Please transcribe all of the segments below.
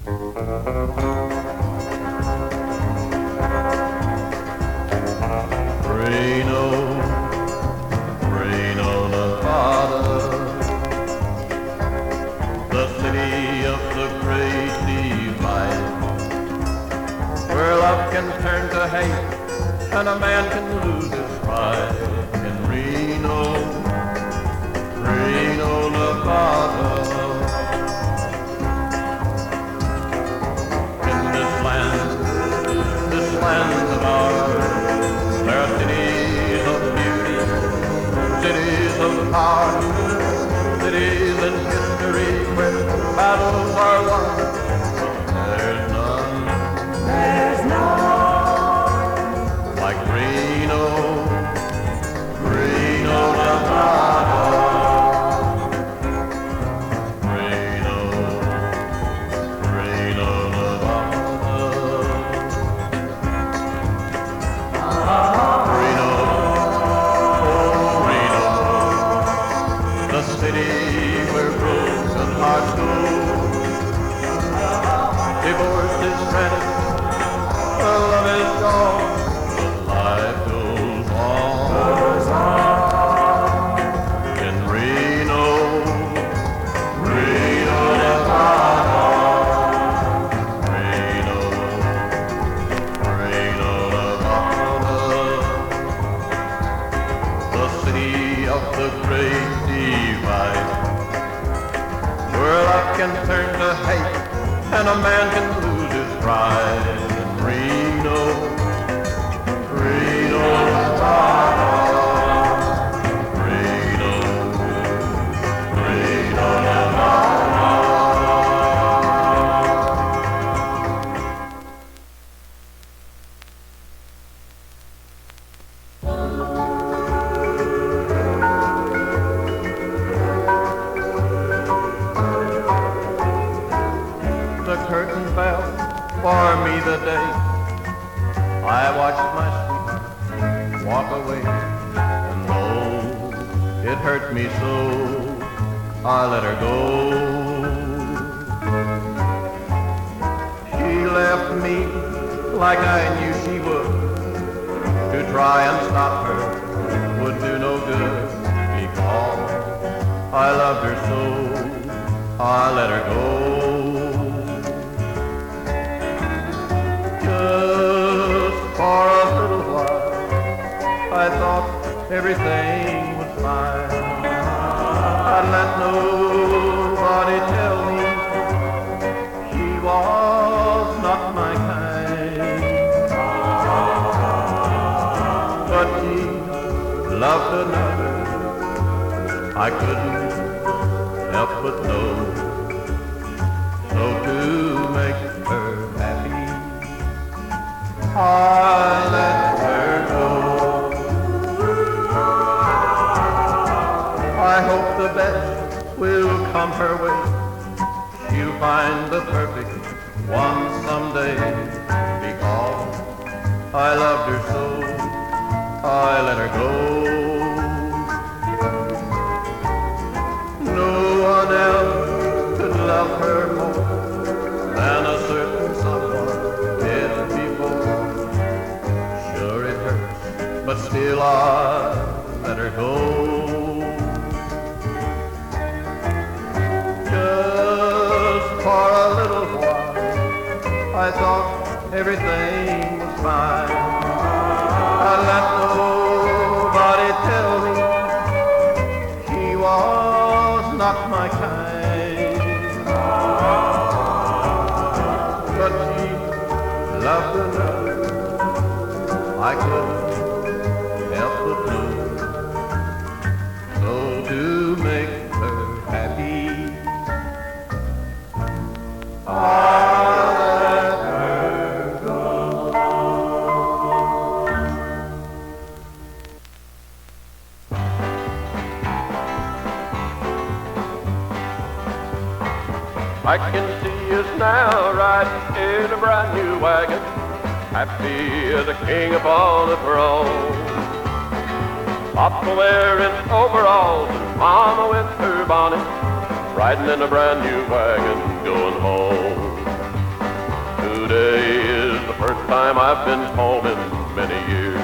Reno, Nevada, the city of the great divide, where love can turn to hate and a man can lose his pride. In Reno, Nevada, in this land of ours, there are cities of beauty, cities of power, cities in history where battles are won. There's none like Reno, Nevada. Reno, the city where broken hearts go. Divorce is granted, love is gone, but life goes on. In Reno, Nevada. Reno, Nevada, the city of the great divide, where love can turn to hate and a man can lose his pride. In Reno, Nevada. Reno, Nevada. The curtain fell for me the day I watched my sweetheart walk away, and though it hurt me so, I let her go. She left me like I knew she would. To try and stop her would do no good, because I loved her so, I let her go. Just for a little while, I thought everything was fine. I'd let nobody tell me she was not my kind. But she loved another, I couldn't help but know. So to make her happy, I let her go. I hope the best will come her way. She'll find the perfect one someday, because I loved her so, I let her go. No one else could love her more than a certain someone did before. Sure it hurts, but still I let her go. Just for a little while, I thought everything was fine. I let nobody tell me she was not my kind. But she loved another, I couldn't help but know. So to make her happy, I let her go. I can see us now riding in a brand new wagon, happy as a king upon a throne. Papa wearing overalls and Mama with her bonnet, riding in a brand new wagon going home. time I've been home in many years.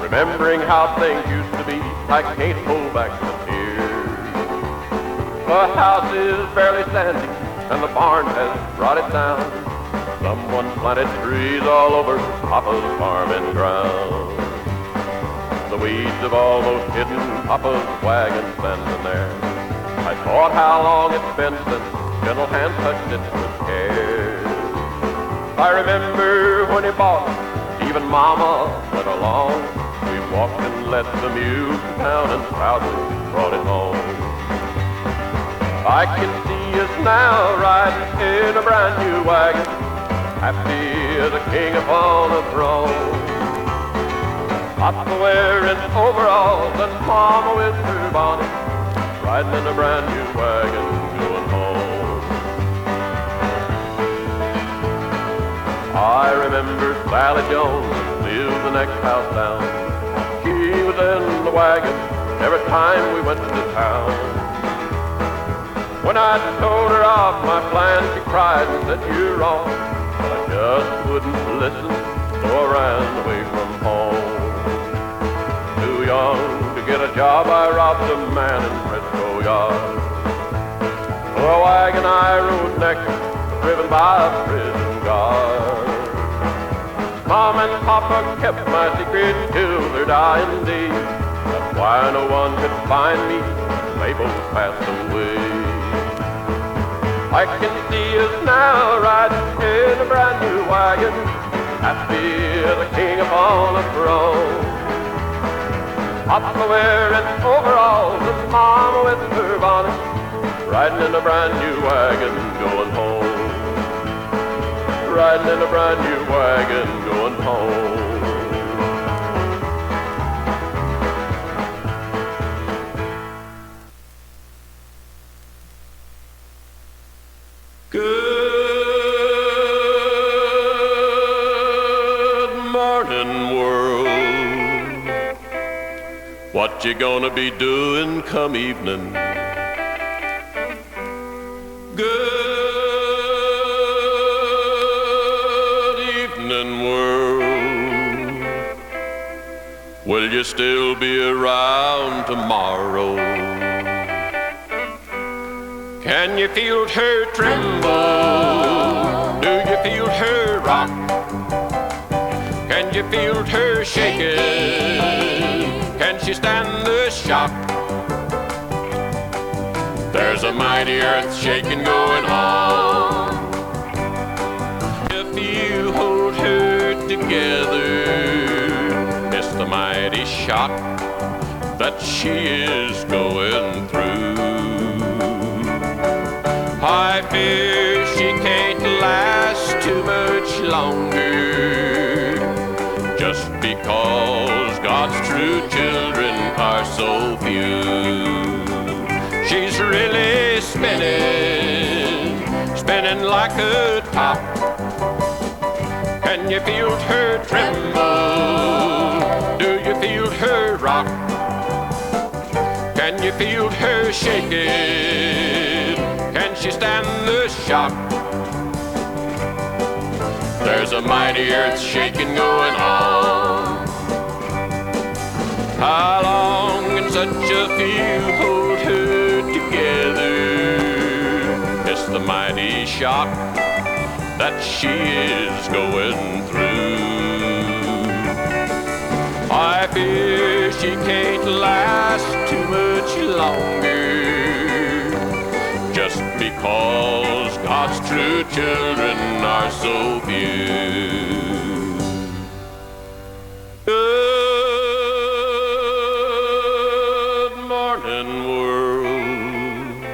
Remembering how things used to be, I can't hold back the tears. The house is barely standing, and the barn has rotted down. Someone planted trees all over Papa's farming ground. The weeds have almost hidden Papa's wagon standing there. I thought how long it's been since gentle hands touched it with care. I remember when he bought it, even Mama went along. We walked and led the mule to town and proudly brought it home. I can see us now riding in a brand new wagon, happy as a king upon a throne. Papa wearing overalls and Mama with her bonnet, riding in a brand new wagon going home. I remember Sally Jones lived the next house down. She was in the wagon every time we went to town. When I told her of my plan, she cried and said, "You're wrong." But I just wouldn't listen, so I ran away from home. Too young to get a job, I robbed a man in Frisco yard. For a wagon I rode next, driven by a prison guard. Mom and Papa kept my secret till their dying day. That's why no one could find me, they both passed away. I can see us now riding in a brand new wagon, happy as a king upon a throne. Papa wearing overalls and Mama with her bonnet, riding in a brand new wagon going home. Riding in a brand new wagon going home. Good morning, world. What you gonna be doing come evening? Good evening, world. Will you still be around tomorrow? Can you feel her tremble? Do you feel her rock? Can you feel her shaking? Can she stand the shock? There's a mighty earth shaking going on. If you hold her together, it's the mighty shock that she is going through. I fear she can't last too much longer, just because God's true children are so few. She's really spinning, spinning like a top. Can you feel her tremble? Do you feel her rock? Can you feel her shaking? Can she stand the shock? There's a mighty earth shaking going on. How long can such a few hold her together? It's the mighty shock that she is going through. I fear she can't last too much longer, just because God's true children are so few. Good morning, world.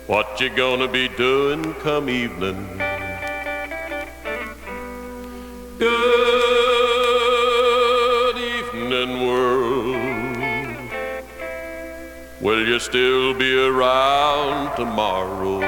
What you gonna be doing come evening? Good evening, world. Will you still be around tomorrow?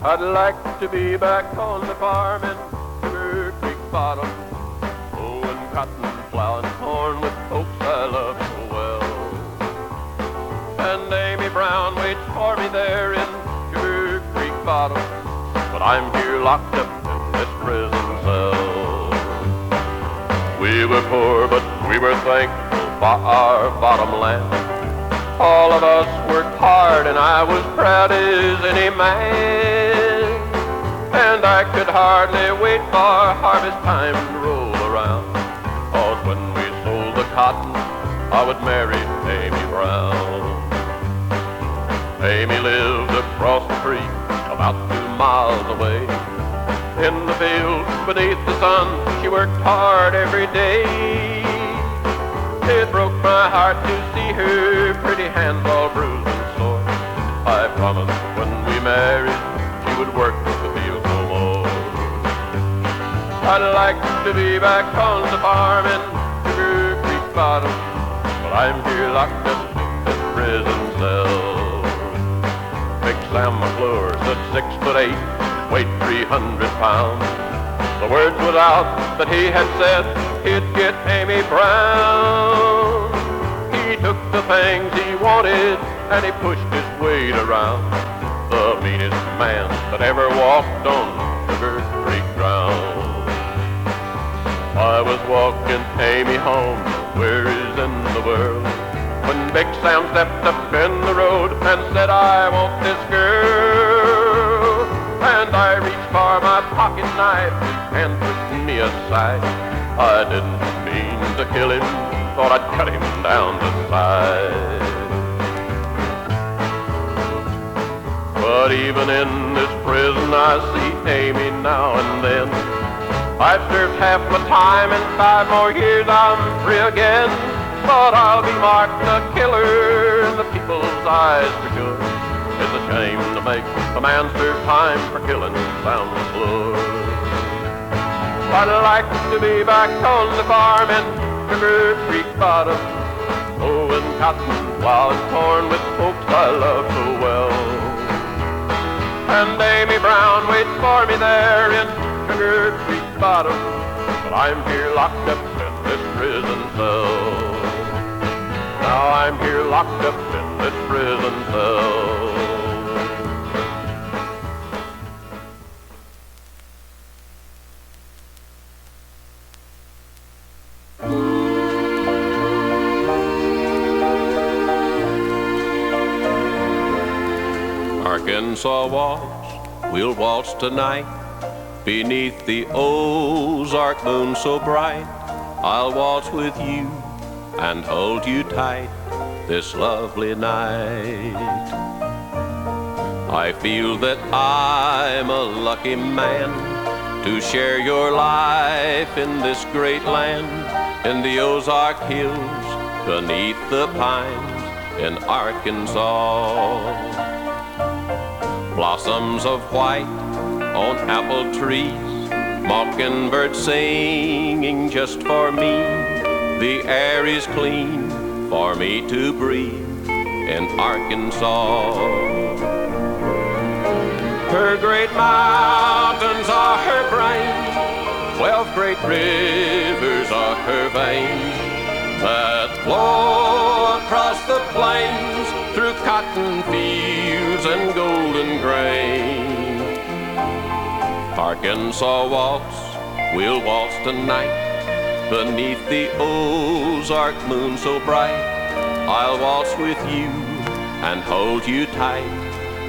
I'd like to be back on the farm in Sugar Creek Bottom, mowing cotton plowing corn with folks I love so well. And Amy Brown waits for me there in Sugar Creek Bottom, but I'm here locked up in this prison cell. We were poor, but we were thankful for our bottom land. All of us worked hard, and I was proud as any man. And I could hardly wait for harvest time to roll around, 'cause when we sold the cotton, I would marry Amy Brown. Amy lived across the creek, about 2 miles away. In the field beneath the sun, she worked hard every day. It broke my heart to see her pretty hands all bruised and sore. I promised when we married she would work the field no more. I'd like to be back on the farm in Sugar Creek Bottom, but I'm here locked up in this prison cell. Big Sam McClure stood 6'8", weighed 300 pounds. The words was out that he had said he'd get Amy Brown. He took the things he wanted and he pushed his weight around. The meanest man that ever walked on Sugar Creek ground. I was walking Amy home, where is in the world, when Big Sam stepped up in the road and said, I want this girl. And I reached for my pocket knife, his hand pushed me aside. I didn't mean to kill him, thought I'd cut him down the side. But even in this prison I see Amy now and then. I've served half my time, in 5 more years I'm free again. But I'll be marked a killer in the people's eyes for good. It's a shame to make a man serve time for killing Sam McClure. I'd like to be back on the farm in Sugar Creek Bottom, mowing cotton, plowing corn with folks I love so well. And Amy Brown waits for me there in Sugar Creek Bottom, but I'm here locked up in this prison cell. Now I'm here locked up in this prison cell. Arkansas waltz, we'll waltz tonight beneath the Ozark moon so bright. I'll waltz with you and hold you tight this lovely night. I feel that I'm a lucky man to share your life in this great land, in the Ozark hills, beneath the pines in Arkansas. Blossoms of white on apple trees, mockingbirds singing just for me. The air is clean for me to breathe in Arkansas. Her great mountains are her brain, 12 great rivers are her veins, that flow across the plains through cotton fields and golden grain. Arkansas waltz, we'll waltz tonight beneath the Ozark moon so bright. I'll waltz with you and hold you tight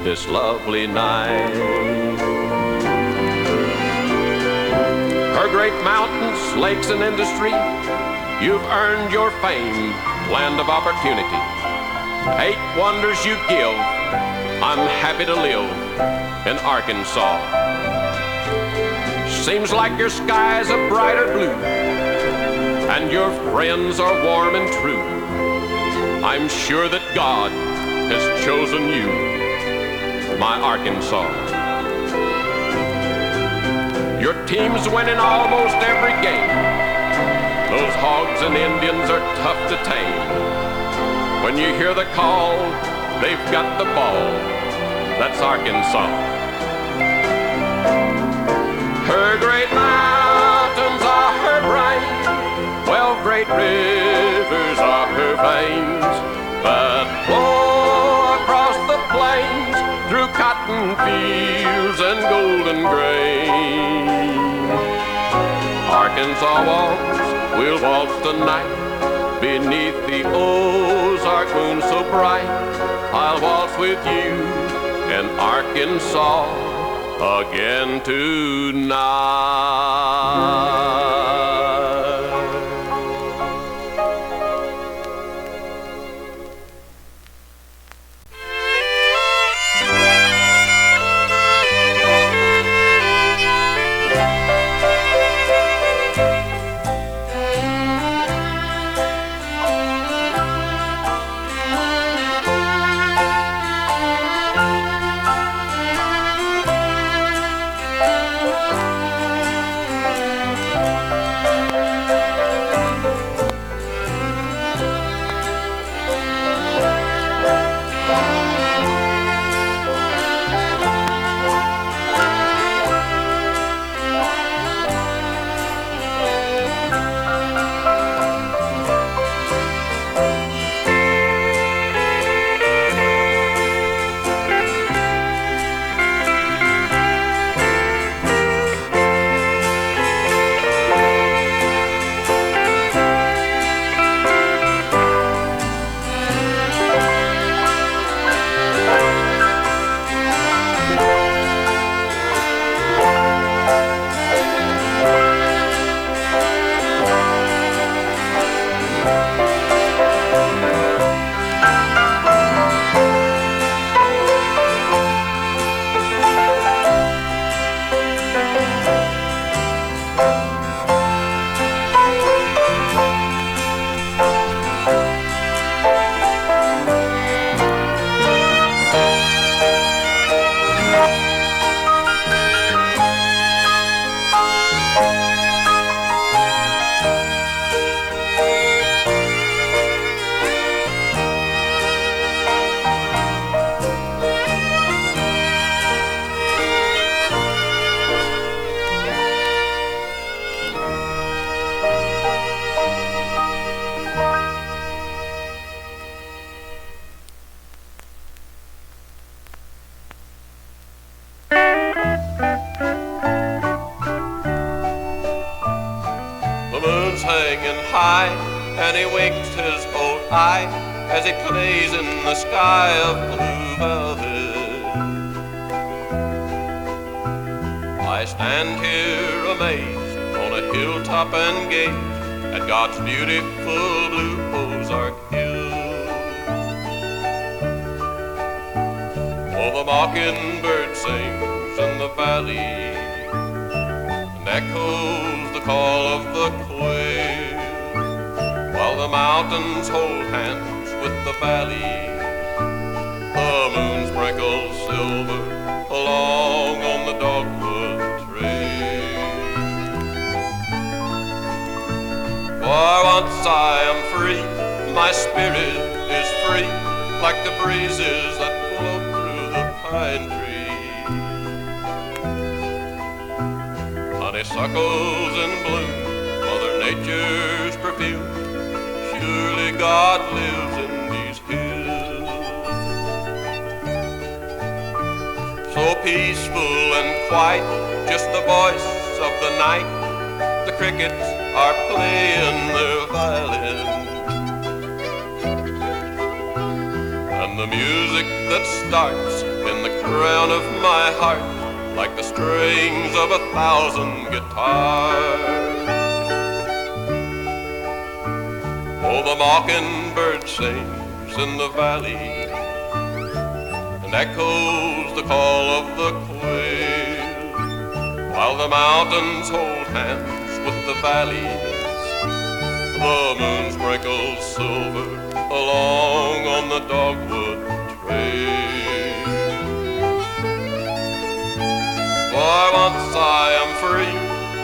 this lovely night. Her great mountains, lakes, and industry, you've earned your fame, land of opportunity. 8 wonders you give, I'm happy to live in Arkansas. Seems like your sky's a brighter blue, and your friends are warm and true. I'm sure that God has chosen you, my Arkansas. Your team's winning almost every game. Those hogs and Indians are tough to tame. When you hear the call, they've got the ball. That's Arkansas. Her great mountains are her bright, 12 great rivers are her veins that flow across the plains through cotton fields and golden grain. Arkansas waltz, we'll waltz tonight beneath the Ozark moon so bright. I'll waltz with you in Arkansas again tonight. And he winks his old eye as he plays in the sky of blue velvet. I stand here amazed on a hilltop and gaze at God's beautiful blue Ozark hills. Oh, the mockingbird sings in the valley and echoes the call of the quail, while the mountains hold hands with the valley. The moon sprinkles silver along on the dogwood trail. For once I am free, my spirit is free, like the breezes that blow through the pine trees. Honeysuckles in bloom, Mother Nature's perfume. Surely God lives in these hills. So peaceful and quiet, just the voice of the night. The crickets are playing their violin, and the music that starts in the crown of my heart, like the strings of 1,000 guitars. Oh, the mockingbird sings in the valley and echoes the call of the quail, while the mountains hold hands with the valleys. The moon sprinkles silver along on the dogwood trail. For once I am free,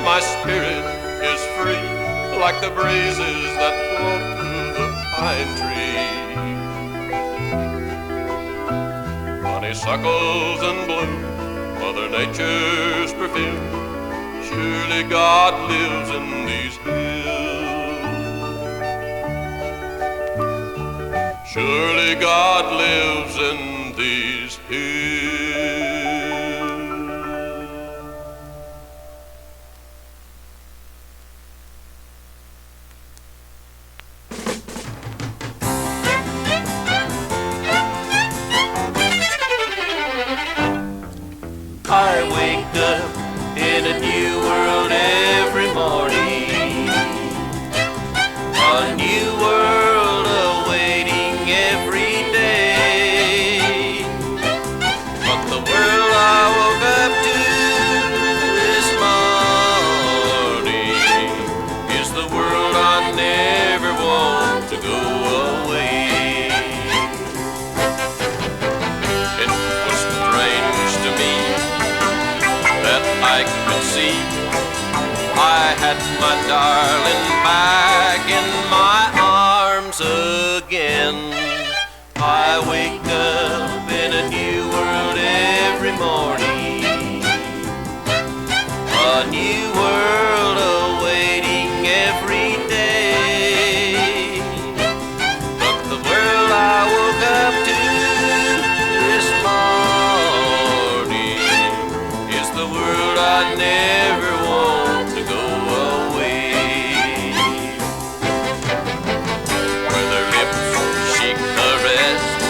my spirit is free, like the breezes that blow through the pine trees. Honeysuckles in bloom, Mother Nature's perfume. Surely God lives in these hills. Surely God lives in these hills. I wake up in a new world every morning, a new world awaiting every day. But the world I woke up to this morning is the world I never want to go away. It was strange to me that I could see I had my darling back in my arms again. I wake up in a new world every morning, a new world awaiting every day. But the world I woke up to this morning is the world I never want to go away. With her lips she caressed,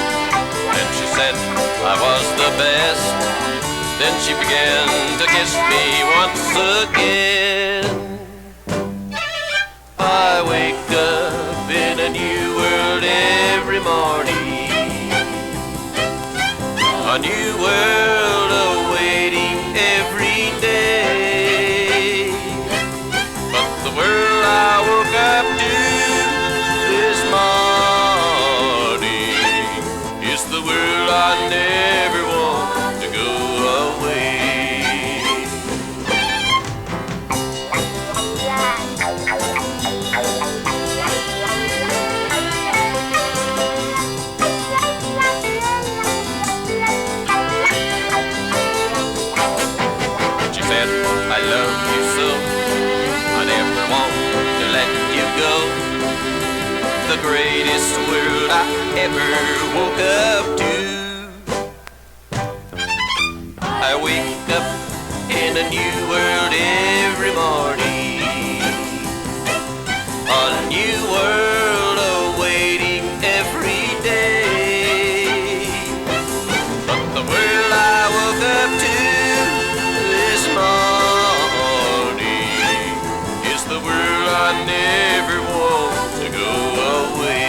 and she said I was the best. Then she began to kiss me once again. I wake up in a new world every morning, a new world awaiting every day. But the world I woke up to this morning is the world I never want to go away. She said, I love you so, I never want to let you go. The greatest world I ever woke up to. I wake up in a new world every morning, a new world awaiting every day. But the world I woke up to this morning is the world I never want to go away.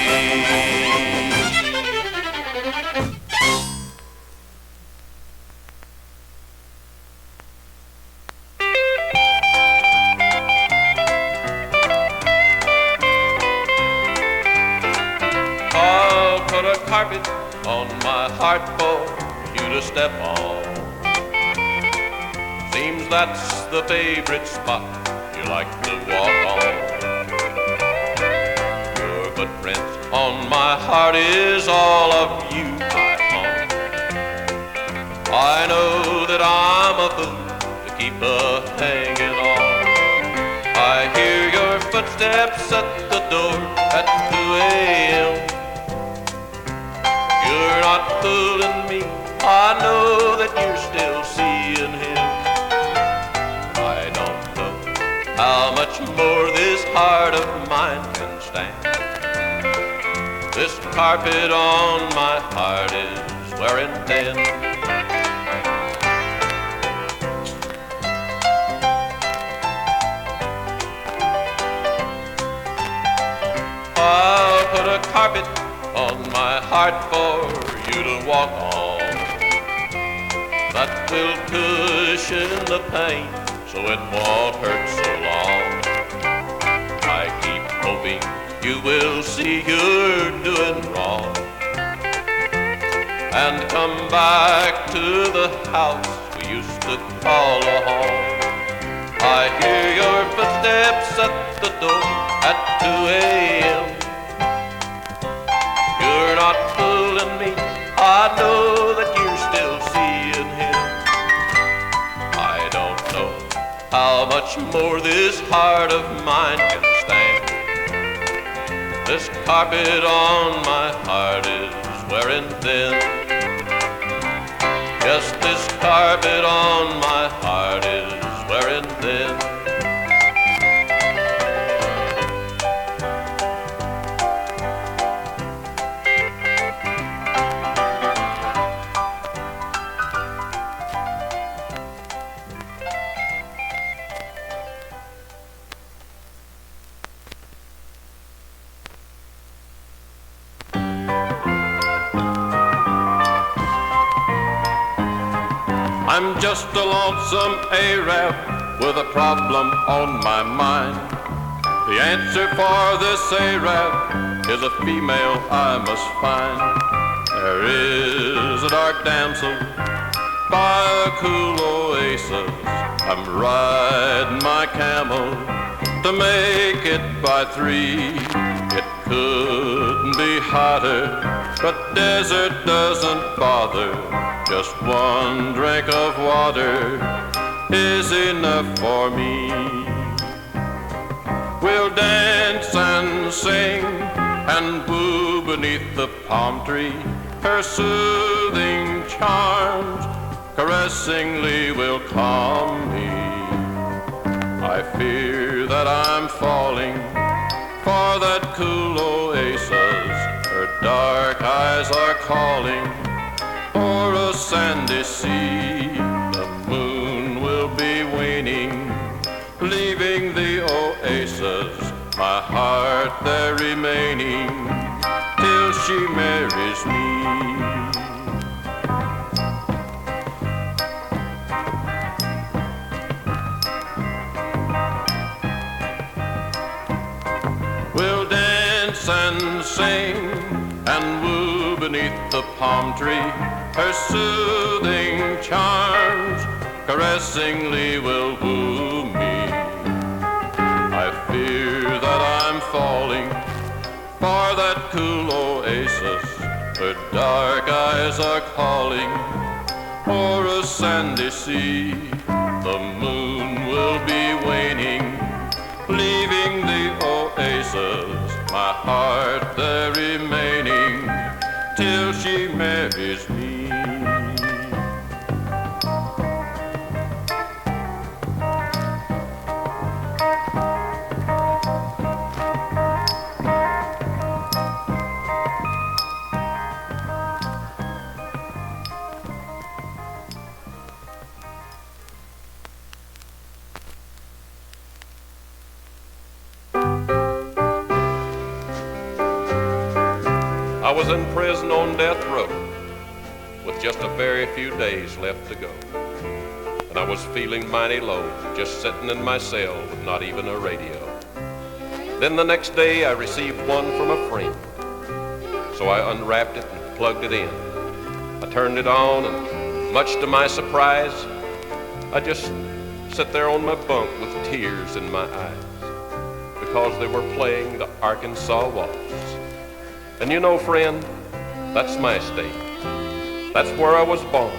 I'll put a carpet on my heart for you to step on. Seems that's the favorite spot you like to walk on. Your footprints on my heart is all of you I own. I know that I'm a fool to keep hanging on. I hear your footsteps at the door at 2 a.m. You're not fooling me, I know that you're still seeing him. I don't know how much more this heart of mine can stand. This carpet on my heart is wearing thin. I'll put a carpet on my heart for you to walk on. That will cushion the pain so it won't hurt so long. I keep hoping you will see you're doing wrong and come back to the house we used to call a home. I hear your footsteps at the door at 2 a.m. You're not fooling me, I know that you're still seeing him. I don't know how much more this heart of mine can stand. This carpet on my heart is wearing thin. Yes, this carpet on my heart is wearing thin. I'm just a lonesome Arab with a problem on my mind. The answer for this Arab is a female I must find. There is a dark damsel by a cool oasis. I'm riding my camel to make it by 3. It couldn't be hotter, but desert doesn't bother. Just one drink of water is enough for me. We'll dance and sing and woo beneath the palm tree. Her soothing charms caressingly will calm me. I fear that I'm falling for that cool oasis. Her dark eyes are calling for a sandy sea. The moon will be waning, leaving the oasis, my heart there remaining till she marries me. We'll dance and sing and woo beneath the palm tree. Her soothing charms caressingly will woo me. I fear that I'm falling for that cool oasis. Her dark eyes are calling for a sandy sea. The moon will be waning, leaving the oasis, my heart there remaining till she marries me. I was in prison on death row with just a very few days left to go. And I was feeling mighty low, just sitting in my cell with not even a radio. Then the next day I received one from a friend. So I unwrapped it and plugged it in. I turned it on and much to my surprise, I just sat there on my bunk with tears in my eyes because they were playing the Arkansas Waltz. And you know, friend, that's my state. That's where I was born,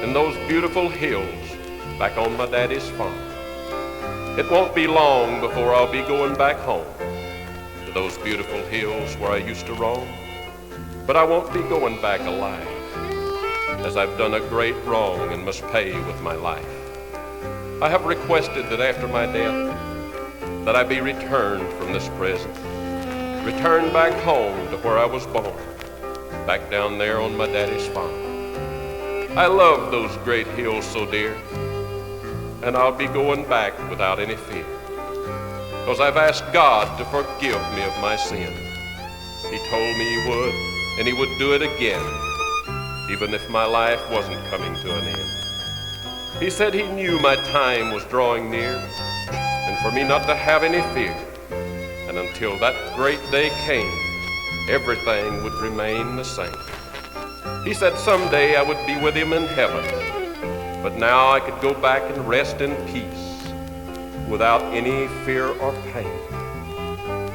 in those beautiful hills back on my daddy's farm. It won't be long before I'll be going back home to those beautiful hills where I used to roam. But I won't be going back alive, as I've done a great wrong and must pay with my life. I have requested that after my death, that I be returned from this prison, returned back home to where I was born, back down there on my daddy's farm. I love those great hills so dear, and I'll be going back without any fear, 'cause I've asked God to forgive me of my sin. He told me He would, and He would do it again, even if my life wasn't coming to an end. He said He knew my time was drawing near, and for me not to have any fear. And until that great day came, everything would remain the same. He said someday I would be with Him in heaven, but now I could go back and rest in peace without any fear or pain.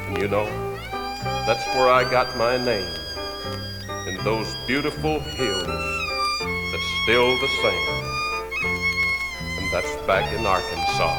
And you know, that's where I got my name, in those beautiful hills that's still the same. And that's back in Arkansas.